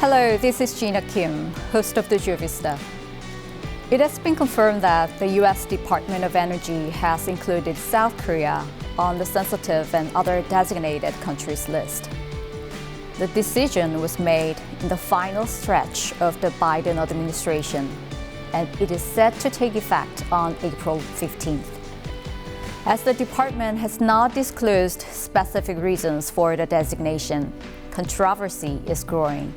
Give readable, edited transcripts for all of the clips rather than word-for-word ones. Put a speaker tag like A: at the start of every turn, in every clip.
A: Hello, this is Gina Kim, host of the GEOVISTA. It has been confirmed that the U.S. Department of Energy has included South Korea on the sensitive and other designated countries list. The decision was made in the final stretch of the Biden administration, and it is set to take effect on April 15th. As the department has not disclosed specific reasons for the designation, controversy is growing.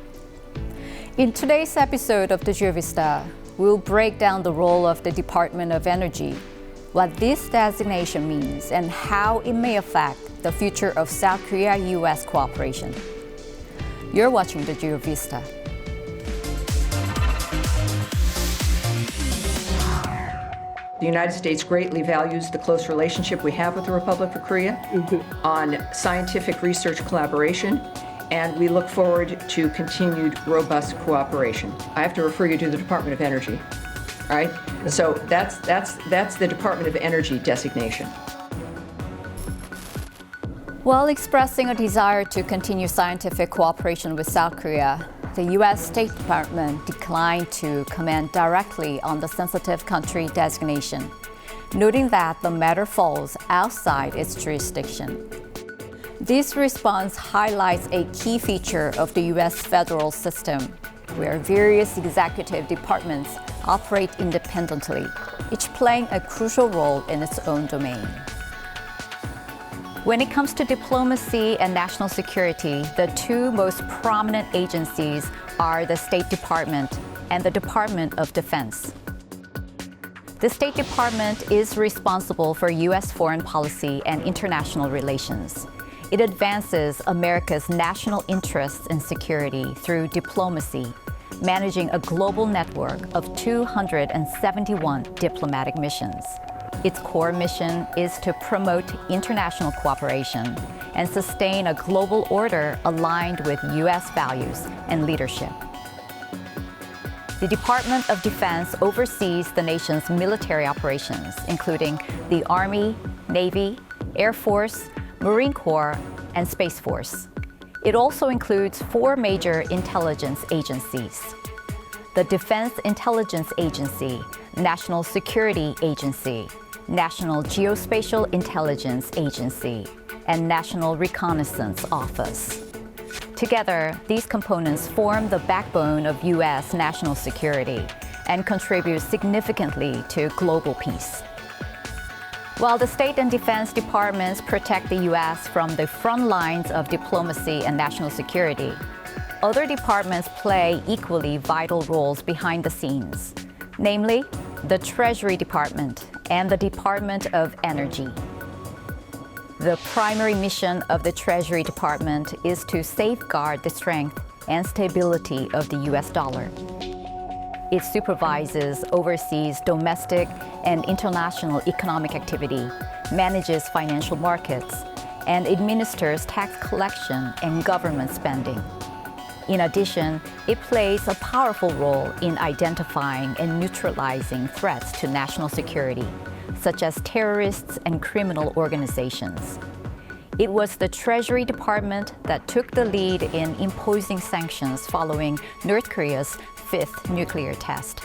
A: In today's episode of the GEOVISTA, we'll break down the role of the Department of Energy, what this designation means, and how it may affect the future of South Korea-U.S. cooperation. You're watching the GEOVISTA.
B: The United States greatly values the close relationship we have with the Republic of Korea on scientific research collaboration, and we look forward to continued robust cooperation. I have to refer you to the Department of Energy, all right? So that's the Department of Energy designation.
A: While expressing a desire to continue scientific cooperation with South Korea, the U.S. State Department declined to comment directly on the sensitive country designation, noting that the matter falls outside its jurisdiction. This response highlights a key feature of the U.S. federal system, where various executive departments operate independently, each playing a crucial role in its own domain. When it comes to diplomacy and national security, the two most prominent agencies are the State Department and the Department of Defense. The State Department is responsible for U.S. foreign policy and international relations. It advances America's national interests in security through diplomacy, managing a global network of 271 diplomatic missions. Its core mission is to promote international cooperation and sustain a global order aligned with U.S. values and leadership. The Department of Defense oversees the nation's military operations, including the Army, Navy, Air Force, Marine Corps, and Space Force. It also includes four major intelligence agencies: the Defense Intelligence Agency, National Security Agency, National Geospatial Intelligence Agency, and National Reconnaissance Office. Together, these components form the backbone of U.S. national security and contribute significantly to global peace. While the state and defense departments protect the U.S. from the front lines of diplomacy and national security, other departments play equally vital roles behind the scenes, namely the Treasury Department and the Department of Energy. The primary mission of the Treasury Department is to safeguard the strength and stability of the U.S. dollar. It supervises, oversees domestic and international economic activity, manages financial markets, and administers tax collection and government spending. In addition, it plays a powerful role in identifying and neutralizing threats to national security, such as terrorists and criminal organizations. It was the Treasury Department that took the lead in imposing sanctions following North Korea's fifth nuclear test.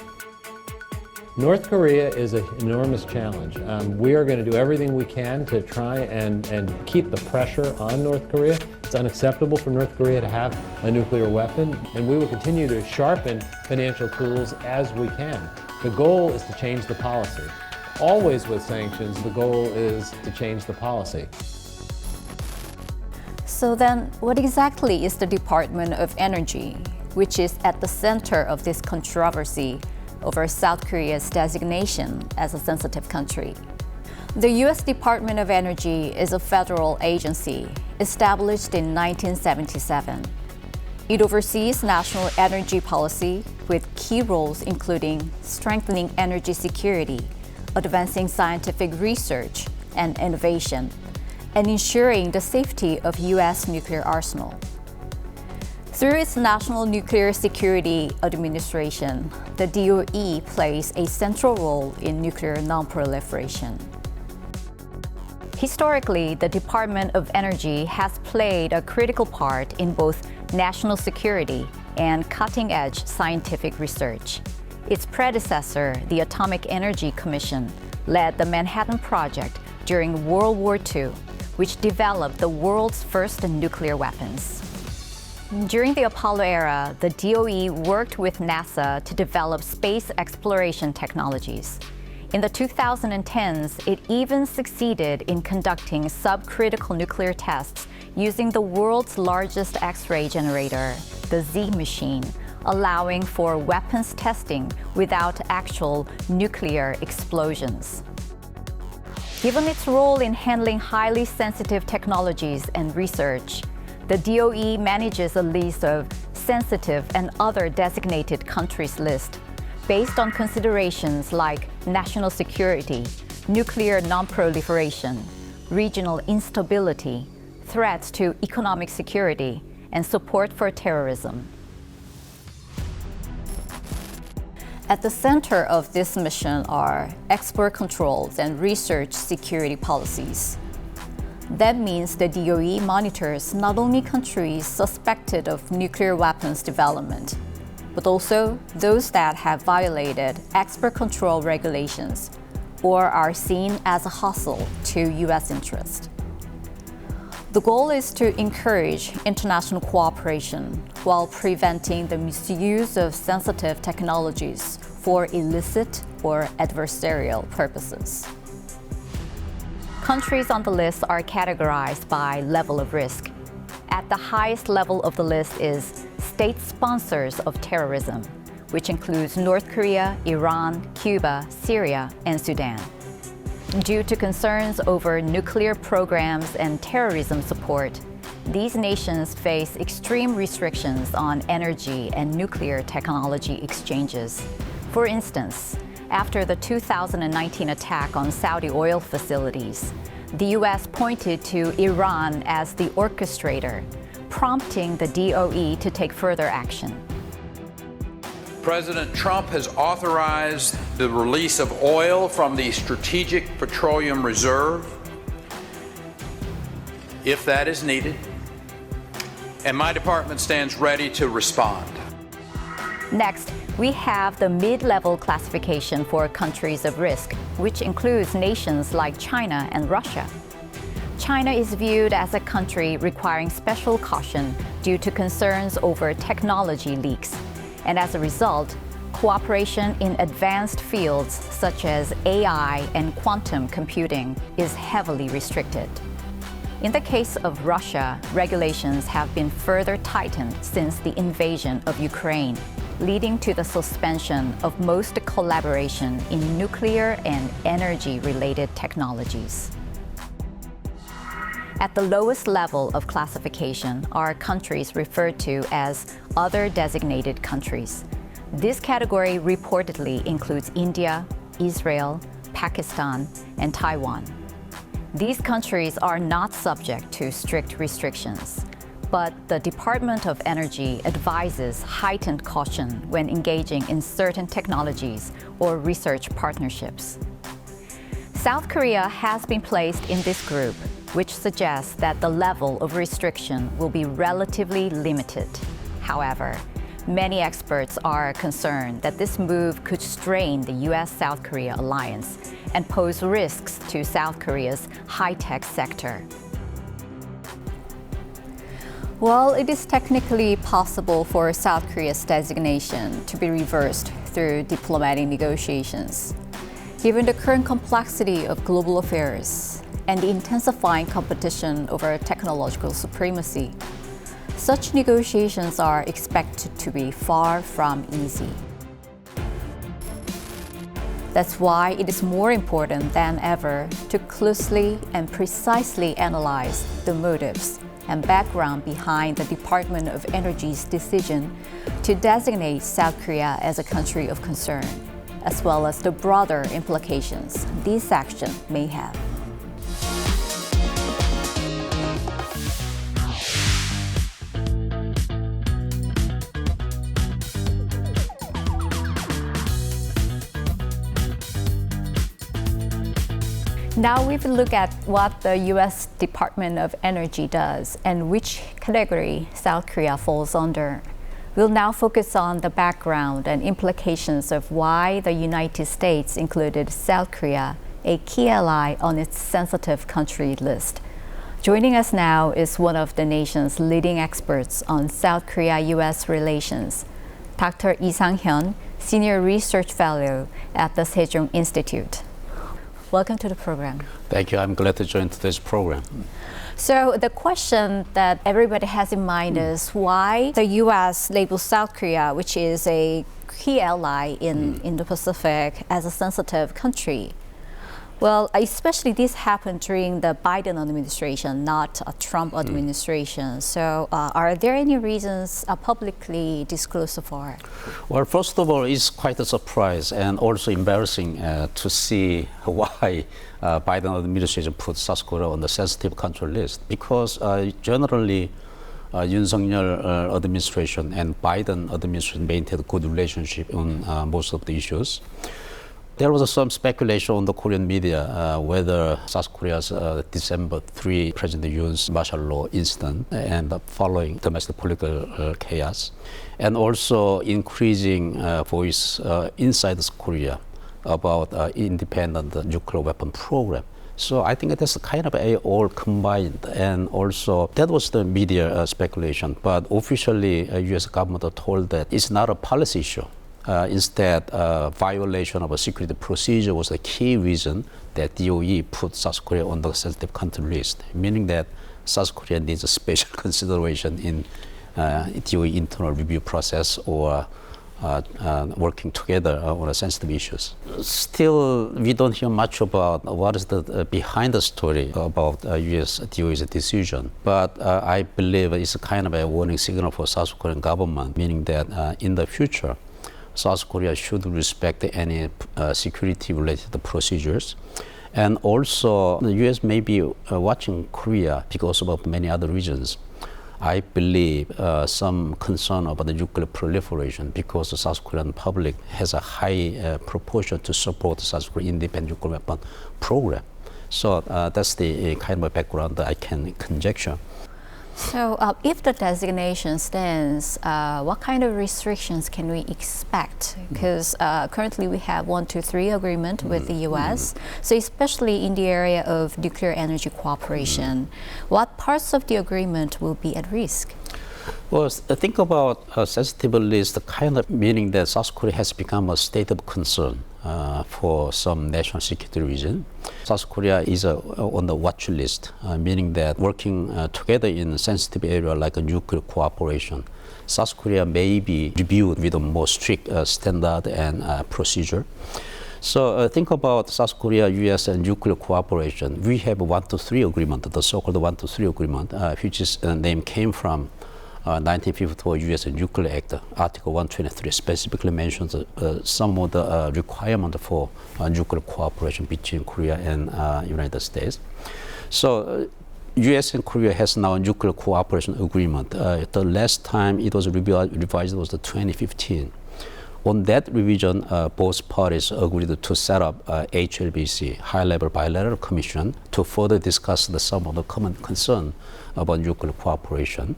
C: North Korea is an enormous challenge. We are going to do everything we can to try and keep the pressure on North Korea. It's unacceptable for North Korea to have a nuclear weapon, and we will continue to sharpen financial tools as we can. The goal is to change the policy. Always with sanctions, the goal is to change the policy.
A: So then, what exactly is the Department of Energy, which is at the center of this controversy over South Korea's designation as a sensitive country? The U.S. Department of Energy is a federal agency established in 1977. It oversees national energy policy with key roles including strengthening energy security, advancing scientific research and innovation, and ensuring the safety of U.S. nuclear arsenal. Through its National Nuclear Security Administration, the DOE plays a central role in nuclear nonproliferation. Historically, the Department of Energy has played a critical part in both national security and cutting-edge scientific research. Its predecessor, the Atomic Energy Commission, led the Manhattan Project during World War II, which developed the world's first nuclear weapons. During the Apollo era, the DOE worked with NASA to develop space exploration technologies. In the 2010s, it even succeeded in conducting subcritical nuclear tests using the world's largest X-ray generator, the Z machine, allowing for weapons testing without actual nuclear explosions. Given its role in handling highly sensitive technologies and research, the DOE manages a list of sensitive and other designated countries list based on considerations like national security, nuclear nonproliferation, regional instability, threats to economic security, and support for terrorism. At the center of this mission are export controls and research security policies. That means the DOE monitors not only countries suspected of nuclear weapons development, but also those that have violated export control regulations or are seen as hostile to U.S. interest. The goal is to encourage international cooperation while preventing the misuse of sensitive technologies for illicit or adversarial purposes. Countries on the list are categorized by level of risk. At the highest level of the list is state sponsors of terrorism, which includes North Korea, Iran, Cuba, Syria, and Sudan. Due to concerns over nuclear programs and terrorism support, these nations face extreme restrictions on energy and nuclear technology exchanges. For instance, after the 2019 attack on Saudi oil facilities, the U.S. pointed to Iran as the orchestrator, prompting the DOE to take further action.
D: President Trump has authorized the release of oil from the Strategic Petroleum Reserve, if that is needed, and my department stands ready to respond.
A: Next, we have the mid-level classification for countries of risk, which includes nations like China and Russia. China is viewed as a country requiring special caution due to concerns over technology leaks, and as a result, cooperation in advanced fields such as AI and quantum computing is heavily restricted. In the case of Russia, regulations have been further tightened since the invasion of Ukraine, leading to the suspension of most collaboration in nuclear and energy-related technologies. At the lowest level of classification are countries referred to as other designated countries. This category reportedly includes India, Israel, Pakistan, and Taiwan. These countries are not subject to strict restrictions, but the Department of Energy advises heightened caution when engaging in certain technologies or research partnerships. South Korea has been placed in this group, which suggests that the level of restriction will be relatively limited. However, many experts are concerned that this move could strain the U.S.-South Korea alliance and pose risks to South Korea's high-tech sector. Well, it is technically possible for South Korea's designation to be reversed through diplomatic negotiations. Given the current complexity of global affairs and the intensifying competition over technological supremacy, such negotiations are expected to be far from easy. That's why it is more important than ever to closely and precisely analyze the motives and background behind the Department of Energy's decision to designate South Korea as a country of concern, as well as the broader implications this action may have. Now we've looked at what the U.S. Department of Energy does and which category South Korea falls under. We'll now focus on the background and implications of why the United States included South Korea, a key ally, on its sensitive country list. Joining us now is one of the nation's leading experts on South Korea-U.S. relations, Dr. Lee Sang-hyun, Senior Research Fellow at the Sejong Institute. Welcome to the program.
E: Thank you. I'm glad to join today's program.
A: So the question that everybody has in mind is why the U.S. labels South Korea, which is a key ally in the Pacific, as a sensitive country. Well, especially this happened during the Biden administration, not a Trump administration. So are there any reasons publicly disclosed so far?
E: Well, first of all, it's quite a surprise and also embarrassing to see why Biden administration put South Korea on the sensitive country list. Because generally, Yoon Suk-yeol administration and Biden administration maintained a good relationship on most of the issues. There was some speculation on the Korean media whether South Korea's December 3 President Yoon's martial law incident and following domestic political chaos, and also increasing voice inside Korea about independent nuclear weapon program. So I think that's kind of all combined, and also that was the media speculation. But officially, U.S. government told that it's not a policy issue. Instead, violation of a security procedure was the key reason that DOE put South Korea on the sensitive country list, meaning that South Korea needs a special consideration in DOE internal review process or working together on sensitive issues. Still, we don't hear much about what is the behind the story about U.S. DOE's decision. But I believe it's a kind of a warning signal for South Korean government, meaning that in the future, South Korea should respect any security-related procedures. And also, the U.S. may be watching Korea because of many other reasons. I believe some concern about the nuclear proliferation because the South Korean public has a high proportion to support the South Korean independent nuclear weapon program. So that's the kind of background that I can conjecture.
A: So if the designation stands, what kind of restrictions can we expect? Because currently we have 123 agreement with the U.S., so especially in the area of nuclear energy cooperation, what parts of the agreement will be at risk?
E: Well, think about a sensitive list, kind of meaning that South Korea has become a state of concern for some national security reason. South Korea is on the watch list, meaning that working together in a sensitive area like a nuclear cooperation, South Korea may be reviewed with a more strict standard and procedure. So think about South Korea, U.S. and nuclear cooperation. We have a 123 agreement, the so-called 123 agreement, which is name came from 1954 U.S. Nuclear Act, Article 123 specifically mentions some of the requirements for nuclear cooperation between Korea and United States. So U.S. and Korea has now a nuclear cooperation agreement. The last time it was revised was the 2015. On that revision, both parties agreed to set up HLBC, High-Level Bilateral Commission, to further discuss some of the common concern about nuclear cooperation.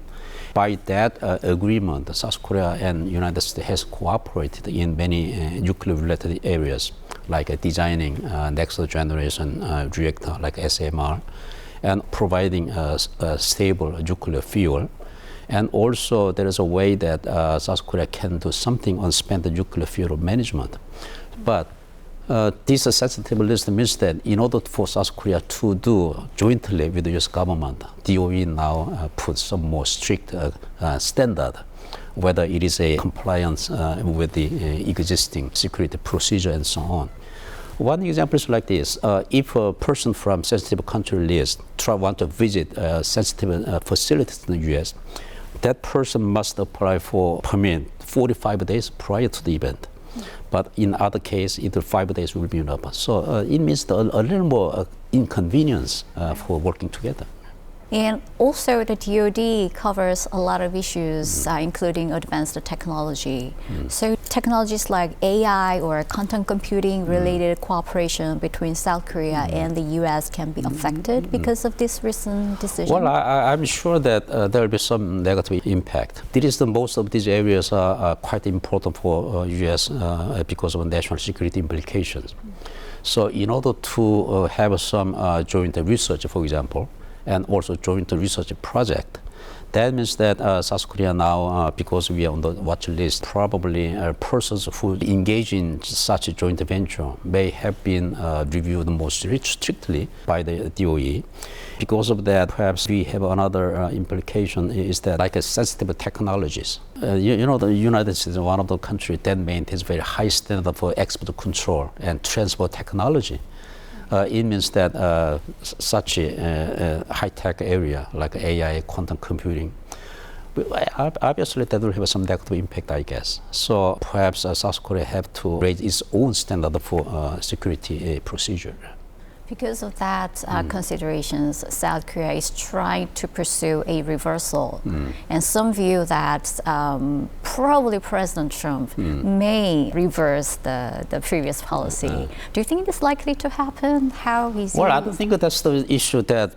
E: By that agreement, South Korea and United States has cooperated in many nuclear-related areas, like designing next generation reactor like SMR, and providing a stable nuclear fuel. And also, there is a way that South Korea can do something on spent nuclear fuel management. But this sensitive list means that in order for South Korea to do jointly with the U.S. government, DOE now puts some more strict standard, whether it is a compliance with the existing security procedure and so on. One example is like this. If a person from sensitive country list want to visit sensitive facilities in the U.S., that person must apply for permit 45 days prior to the event. But in other cases, either 5 days will be enough. So it means a little more inconvenience for working together.
A: And also the DoD covers a lot of issues, including advanced technology. So technologies like AI or quantum computing related cooperation between South Korea and the US can be affected because of this recent decision?
E: Well, I'm sure that there will be some negative impact. Most of these areas are quite important for US because of national security implications. So in order to have some joint research, for example, and also joint research project, that means that South Korea now, because we are on the watch list, probably persons who engage in such a joint venture may have been reviewed more strictly by the DOE. Because of that, perhaps we have another implication is that like sensitive technologies. The United States is one of the countries that maintains very high standard for export control and transport technology. It means that such a high-tech area like AI, quantum computing, obviously that will have some negative impact, I guess. So perhaps South Korea have to raise its own standard for security procedure.
A: Because of that considerations, South Korea is trying to pursue a reversal. And some view that probably President Trump may reverse the previous policy. Do you think it's likely to happen? How is
E: Well, I don't think that's the issue that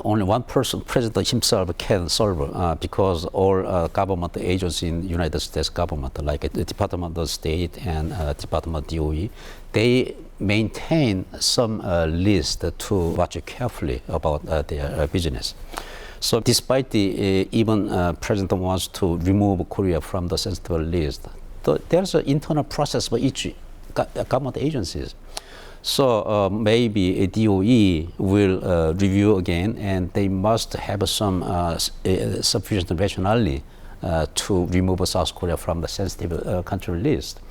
E: only one person, President himself, can solve because all government agencies in the United States government, like the Department of State and Department of DOE, they maintain some list to watch carefully about their business. So despite even President wants to remove Korea from the sensitive list, there's an internal process for each government agencies. So maybe a DOE will review again, and they must have some sufficient rationale to remove South Korea from the sensitive country list.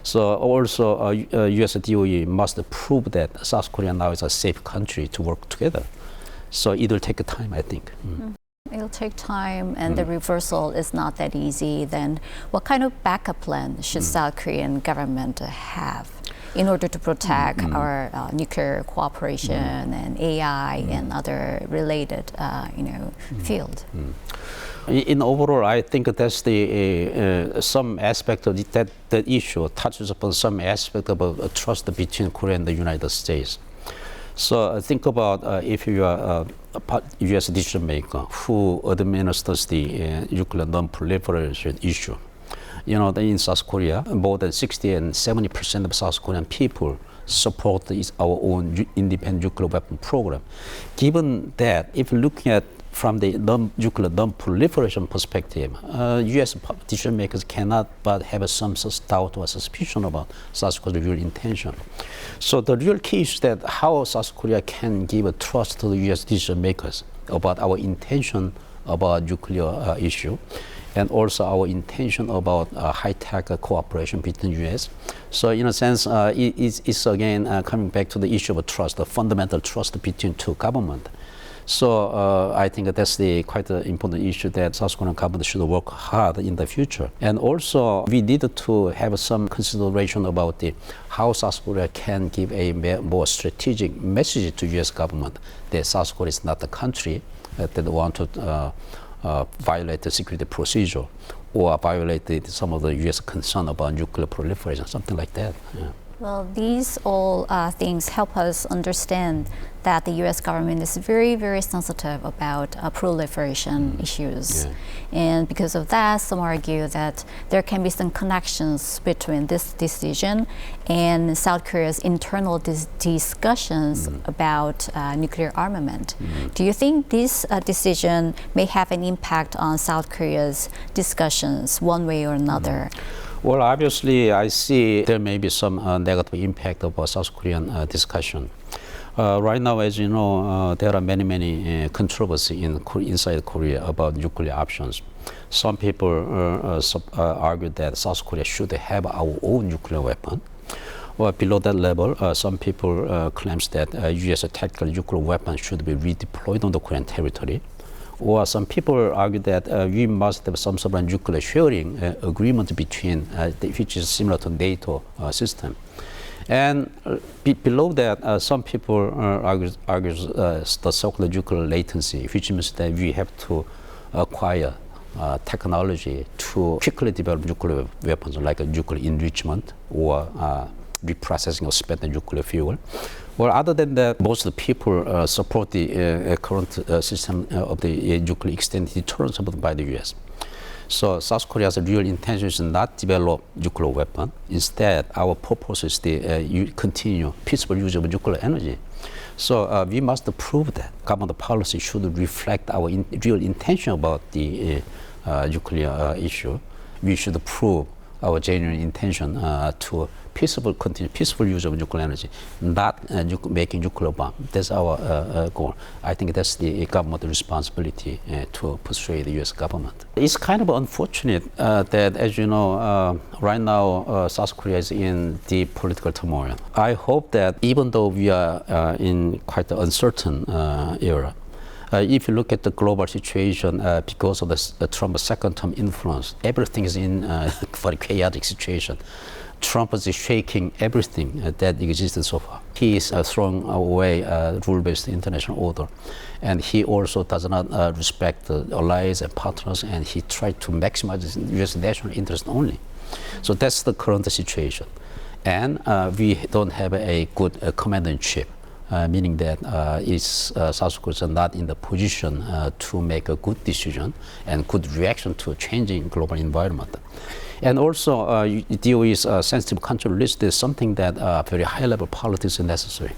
E: So also US DOE must prove that South Korea now is a safe country to work together. So it will take time, I think.
A: It'll take time, and the reversal is not that easy. Then what kind of backup plan should South Korean government have in order to protect our nuclear cooperation and AI and other related field?
E: In overall, I think that's the some aspect of that issue touches upon some aspect of trust between Korea and the United States. So think about if you are a U.S. decision maker who administers the nuclear non-proliferation issue. In South Korea, more than 60 and 70% of South Korean people support our own independent nuclear weapon program. Given that, if looking at from the nuclear non-proliferation perspective, U.S. decision makers cannot but have some doubt or suspicion about South Korea's real intention. So the real key is that how South Korea can give a trust to the U.S. decision makers about our intention about nuclear issue, and also our intention about high-tech cooperation between U.S. So in a sense, it's again coming back to the issue of trust, the fundamental trust between two governments. So I think that's quite an important issue that South Korean government should work hard in the future. And also, we need to have some consideration about how South Korea can give a more strategic message to U.S. government that South Korea is not a country that want to violate the security procedure or violate some of the U.S. concern about nuclear proliferation, something like that. Yeah.
A: Well, these all things help us understand that the U.S. government is very, very sensitive about proliferation issues.
E: Yeah.
A: And because of that, some argue that there can be some connections between this decision and South Korea's internal discussions about nuclear armament. Do you think this decision may have an impact on South Korea's discussions one way or another?
E: Well, obviously, I see there may be some negative impact of South Korean discussion. Right now, as you know, there are many controversy inside Korea about nuclear options. Some people argue that South Korea should have our own nuclear weapon. Or below that level, some people claims that U.S. tactical nuclear weapons should be redeployed on the Korean territory. Or some people argue that we must have some sort of nuclear sharing agreement between, which is similar to NATO system. And below that, some people argue the so-called nuclear latency, which means that we have to acquire technology to quickly develop nuclear weapons like nuclear enrichment or reprocessing of spent nuclear fuel. Well, other than that, most of the people support the current system of the nuclear extended deterrence by the U.S. So South Korea's real intention is not develop nuclear weapon. Instead, our purpose is to continue peaceful use of nuclear energy. So we must prove that government policy should reflect our real intention about the nuclear issue. We should prove our genuine intention to continue peaceful use of nuclear energy, not making nuclear bomb. That's our goal. I think that's the government responsibility to persuade the U.S. government. It's kind of unfortunate that, as you know, right now South Korea is in deep political turmoil. I hope that even though we are in quite an uncertain era, if you look at the global situation, because of the Trump's second-term influence, everything is in a very chaotic situation. Trump is shaking everything that existed so far. He is throwing away rule-based international order. And he also does not respect the allies and partners, and he tried to maximize U.S. national interest only. So that's the current situation. And we don't have a good command-in-chief. Meaning that South Korea is not in the position to make a good decision and good reaction to a changing global environment. And also, DOE's sensitive country list is something that very high-level politics is necessary.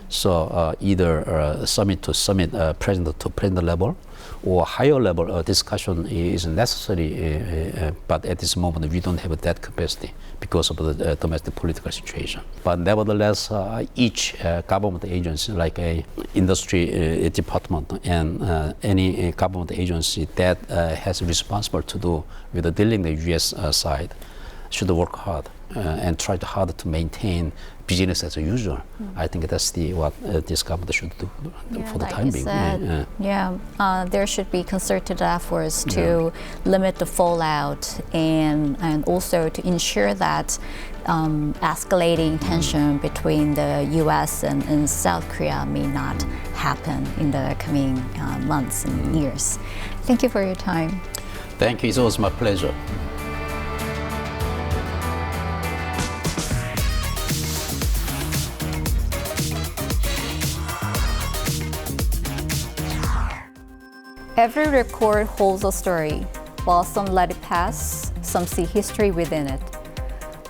E: So either summit to summit, president to president level, or higher level discussion is necessary, but at this moment we don't have that capacity because of the domestic political situation. But nevertheless, each government agency, like a industry department and any government agency that has responsible to do with dealing with the U.S. side, should work hard and try hard to maintain business as usual. I think that's what this government should do for the time being.
A: There should be concerted efforts to limit the fallout and also to ensure that escalating tension between the U.S. and South Korea may not happen in the coming months and years. Thank you for your time.
E: Thank you. It was my pleasure.
A: Every record holds a story. While some let it pass, some see history within it.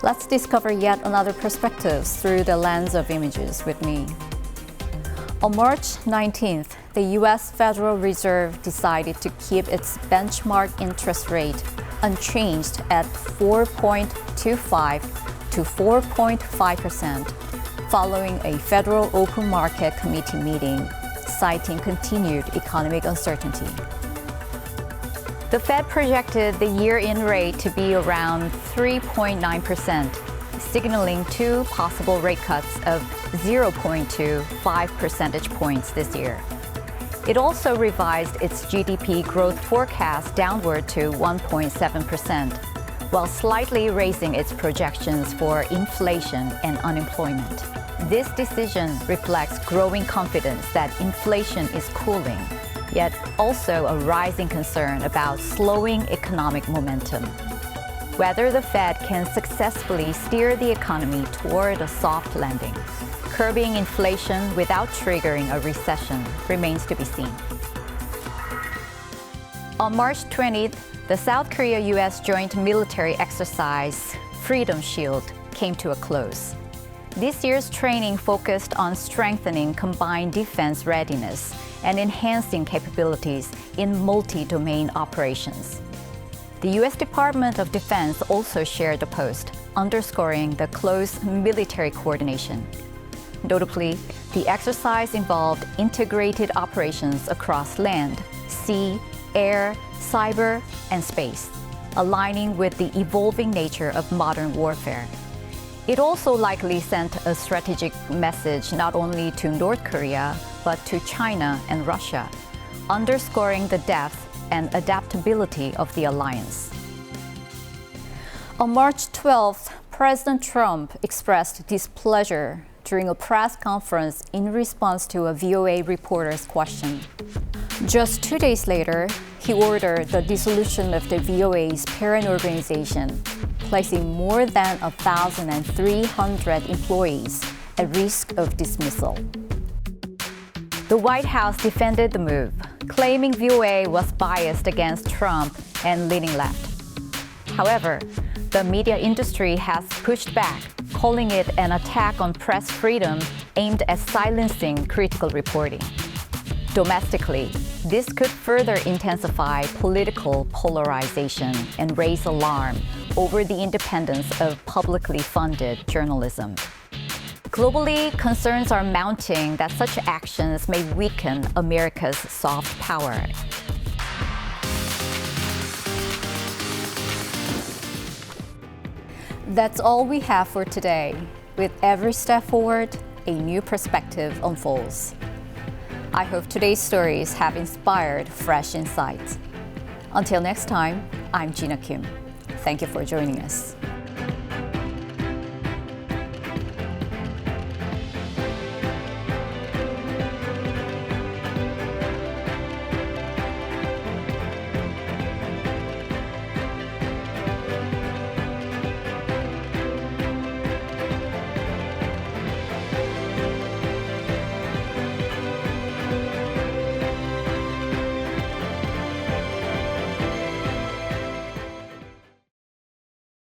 A: Let's discover yet another perspective through the lens of images with me. On March 19th, the U.S. Federal Reserve decided to keep its benchmark interest rate unchanged at 4.25 to 4.5%, following a Federal Open Market Committee meeting, citing continued economic uncertainty. The Fed projected the year-end rate to be around 3.9%, signaling two possible rate cuts of 0.25 percentage points this year. It also revised its GDP growth forecast downward to 1.7%, while slightly raising its projections for inflation and unemployment. This decision reflects growing confidence that inflation is cooling, yet also a rising concern about slowing economic momentum. Whether the Fed can successfully steer the economy toward a soft landing, curbing inflation without triggering a recession remains to be seen. On March 20th, the South Korea-U.S. joint military exercise, Freedom Shield, came to a close. This year's training focused on strengthening combined defense readiness and enhancing capabilities in multi-domain operations. The U.S. Department of Defense also shared the post, underscoring the close military coordination. Notably, the exercise involved integrated operations across land, sea, air, cyber, and space, aligning with the evolving nature of modern warfare. It also likely sent a strategic message not only to North Korea, but to China and Russia, underscoring the depth and adaptability of the alliance. On March 12th, President Trump expressed displeasure during a press conference in response to a VOA reporter's question. Just 2 days later, he ordered the dissolution of the VOA's parent organization, placing more than 1,300 employees at risk of dismissal. The White House defended the move, claiming VOA was biased against Trump and leaning left. However, the media industry has pushed back, calling it an attack on press freedom aimed at silencing critical reporting. Domestically, this could further intensify political polarization and raise alarm over the independence of publicly funded journalism. Globally, concerns are mounting that such actions may weaken America's soft power. That's all we have for today. With every step forward, a new perspective unfolds. I hope today's stories have inspired fresh insights. Until next time, I'm Gina Kim. Thank you for joining us.